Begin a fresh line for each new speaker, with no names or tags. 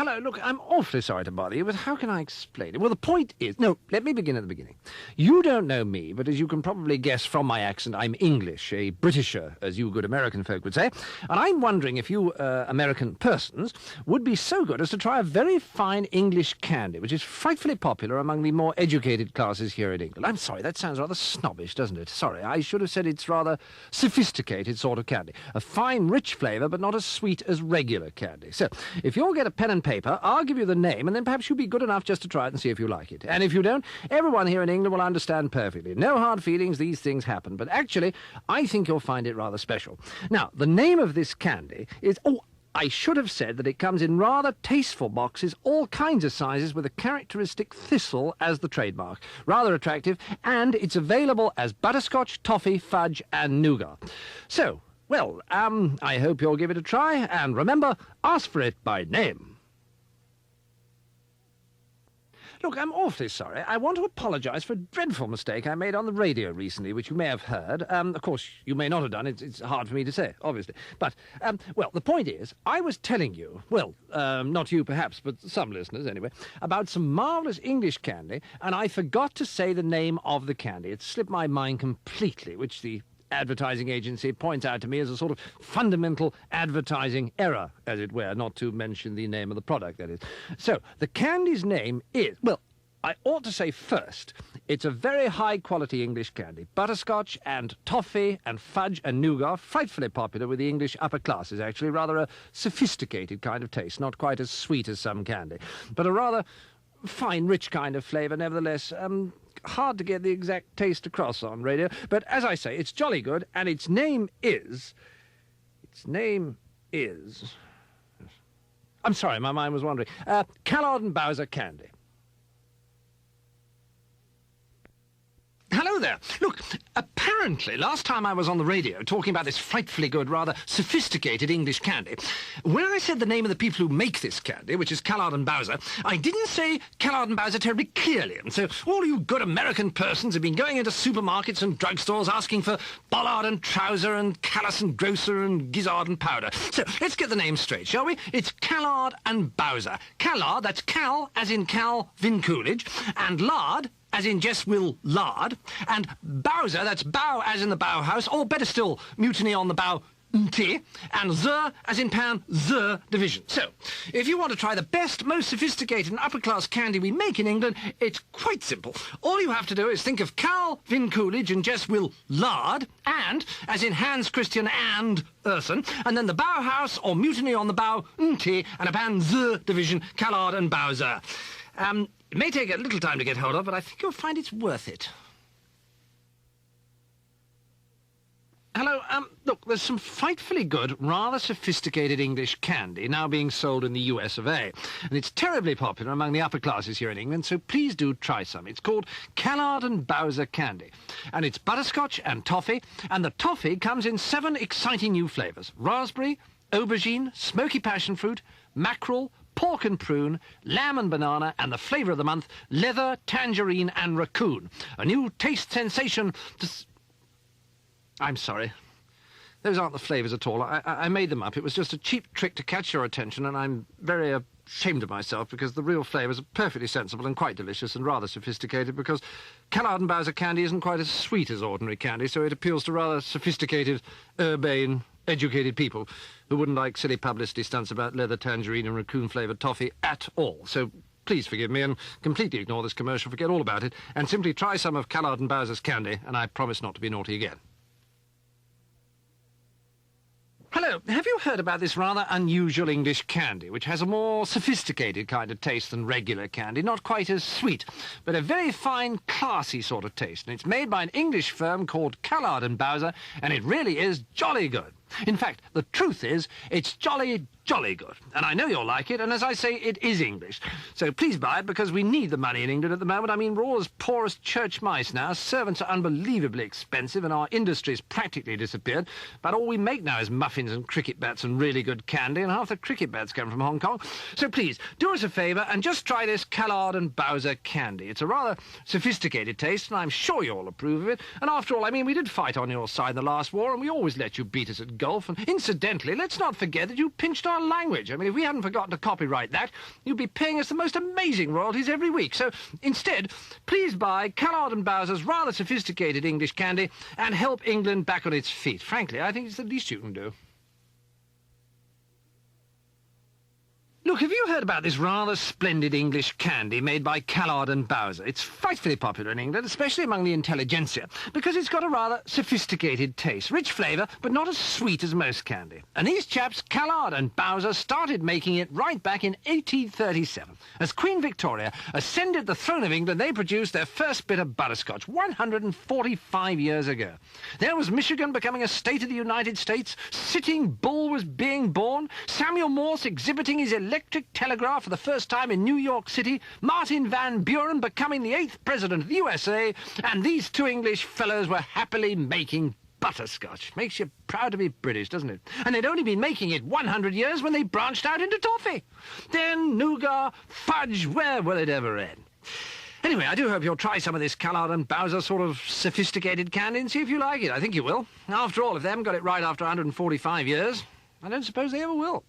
hello, look, I'm awfully sorry to bother you, but how can I explain it? Well, the point is... No, let me begin at the beginning. You don't know me, but as you can probably guess from my accent, I'm English, a Britisher, as you good American folk would say. And I'm wondering if you American persons would be so good as to try a very fine English candy, which is frightfully popular among the more educated classes here in England. I'm sorry, that sounds rather snobbish, doesn't it? Sorry, I should have said it's rather sophisticated sort of candy. A fine, rich flavour, but not as sweet as regular candy. So, if you'll get a pen and paper, I'll give you the name, and then perhaps you'll be good enough just to try it and see if you like it. And if you don't, everyone here in England will understand perfectly. No hard feelings, these things happen. But actually, I think you'll find it rather special. Now, the name of this candy is... Oh, I should have said that it comes in rather tasteful boxes, all kinds of sizes, with a characteristic thistle as the trademark. Rather attractive, and it's available as butterscotch, toffee, fudge, and nougat. So... Well, I hope you'll give it a try, and remember, ask for it by name. Look, I'm awfully sorry. I want to apologise for a dreadful mistake I made on the radio recently, which you may have heard. Of course, you may not have done. It's hard for me to say, obviously. But, well, the point is, I was telling you, well, not you perhaps, but some listeners anyway, about some marvellous English candy, and I forgot to say the name of the candy. It slipped my mind completely, which the advertising agency points out to me as a sort of fundamental advertising error, as it were, not to mention the name of the product, that is. So, the candy's name is, well, I ought to say first, it's a very high-quality English candy. Butterscotch and toffee and fudge and nougat, frightfully popular with the English upper classes, actually. Rather a sophisticated kind of taste, not quite as sweet as some candy, but a rather fine, rich kind of flavour, nevertheless. Hard to get the exact taste across on radio, but as I say, it's jolly good, and its name is... I'm sorry, my mind was wandering. Callard and Bowser Candy. Hello there. Look, apparently, last time I was on the radio talking about this frightfully good, rather sophisticated English candy, when I said the name of the people who make this candy, which is Callard and Bowser, I didn't say Callard and Bowser terribly clearly, and so all you good American persons have been going into supermarkets and drugstores asking for Bollard and Trouser and Callis and Grocer and Gizzard and Powder. So, let's get the name straight, shall we? It's Callard and Bowser. Callard, that's Cal, as in Calvin Coolidge, and Lard, as in Jess Will Lard, and Bowser, that's Bow as in the Bauhaus, or better still, Mutiny on the Bow T, and Zer as in Pan Zer Division. So, if you want to try the best, most sophisticated and upper-class candy we make in England, it's quite simple. All you have to do is think of Calvin Coolidge and Jess Will Lard, and, as in Hans Christian and Urson, and then the Bauhaus or Mutiny on the Bow T, and a Pan Zer Division, Callard and Bowser. It may take a little time to get hold of, but I think you'll find it's worth it. Hello, look, there's some frightfully good, rather sophisticated English candy now being sold in the US of A. And it's terribly popular among the upper classes here in England, so please do try some. It's called Callard and Bowser Candy. And it's butterscotch and toffee, and the toffee comes in 7 exciting new flavours. Raspberry, aubergine, smoky passion fruit, mackerel, pork and prune, lamb and banana, and the flavour of the month, leather, tangerine and raccoon. A new taste sensation I'm sorry. Those aren't the flavours at all. I made them up. It was just a cheap trick to catch your attention, and I'm very ashamed of myself because the real flavours are perfectly sensible and quite delicious and rather sophisticated, because Callard and Bowser candy isn't quite as sweet as ordinary candy, so it appeals to rather sophisticated, urbane, educated people who wouldn't like silly publicity stunts about leather, tangerine and raccoon-flavoured toffee at all. So please forgive me and completely ignore this commercial, forget all about it, and simply try some of Callard and Bowser's candy, and I promise not to be naughty again. Hello, have you heard about this rather unusual English candy, which has a more sophisticated kind of taste than regular candy, not quite as sweet, but a very fine, classy sort of taste, and it's made by an English firm called Callard and Bowser, and it really is jolly good. In fact, the truth is, it's jolly good, and I know you'll like it, and as I say, it is English. So please buy it, because we need the money in England at the moment. I mean, we're all as poor as church mice now. Servants are unbelievably expensive, and our industry's practically disappeared. But all we make now is muffins and cricket bats and really good candy, and half the cricket bats come from Hong Kong. So please, do us a favour and just try this Callard and Bowser candy. It's a rather sophisticated taste, and I'm sure you'll approve of it. And after all, I mean, we did fight on your side in the last war, and we always let you beat us at golf, and incidentally, let's not forget that you pinched our language. I mean, if we hadn't forgotten to copyright that, you'd be paying us the most amazing royalties every week. So, instead, please buy Callard and Bowser's rather sophisticated English candy and help England back on its feet. Frankly, I think it's the least you can do. Look, have you heard about this rather splendid English candy made by Callard and Bowser? It's frightfully popular in England, especially among the intelligentsia, because it's got a rather sophisticated taste, rich flavour, but not as sweet as most candy. And these chaps, Callard and Bowser, started making it right back in 1837. As Queen Victoria ascended the throne of England, they produced their first bit of butterscotch 145 years ago. There was Michigan becoming a state of the United States, Sitting Bull was being born, Samuel Morse exhibiting his electric telegraph for the first time in New York City, Martin Van Buren becoming the 8th president of the USA, and these two English fellows were happily making butterscotch. Makes you proud to be British, doesn't it? And they'd only been making it 100 years when they branched out into toffee. Then nougat, fudge, where will it ever end? Anyway, I do hope you'll try some of this Callard and Bowser sort of sophisticated candy and see if you like it. I think you will. After all, if they haven't got it right after 145 years, I don't suppose they ever will.